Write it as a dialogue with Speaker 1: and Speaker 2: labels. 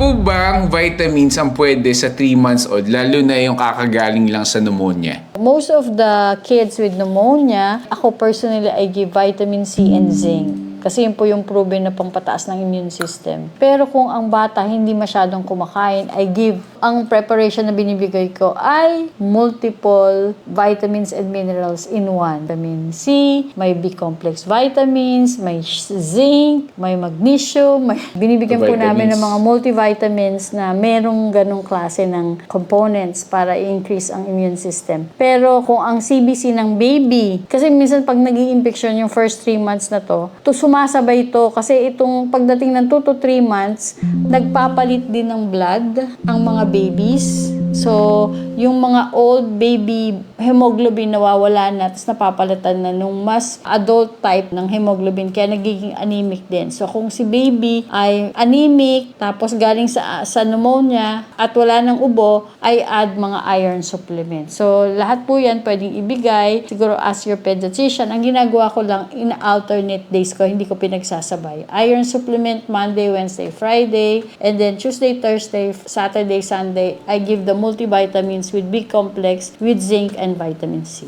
Speaker 1: po bang vitamins ang pwede sa 3 months old, lalo na yung kakagaling lang sa pneumonia?
Speaker 2: Most of the kids with pneumonia, ako personally, I give vitamin C and zinc. Kasi yun po yung proven na pampataas ng immune system. Pero kung ang bata hindi masyadong kumakain, ang preparation na binibigay ko ay multiple vitamins and minerals in one. Vitamin C, may B-complex vitamins, may zinc, may magnesium, binibigyan po namin ng mga multivitamins na merong ganong klase ng components para i-increase ang immune system. Pero kung ang CBC ng baby, kasi minsan pag nag-i-infection yung first 3 months na to sumasabay ito kasi itong pagdating ng 2 to 3 months, nagpapalit din ng blood ang mga babies. So, yung mga old baby hemoglobin nawawala na, tapos napapalitan na nung mas adult type ng hemoglobin, kaya nagiging anemic din. So, kung si baby ay anemic, tapos galing sa pneumonia, at wala ng ubo, ay add mga iron supplement. So, lahat po yan pwedeng ibigay. Siguro ask your pediatrician. Ang ginagawa ko lang, in alternate days ko, hindi ko pinagsasabay. Iron supplement Monday, Wednesday, Friday, and then Tuesday, Thursday, Saturday, Sunday, I give the multivitamins with B-complex, with zinc and vitamin C.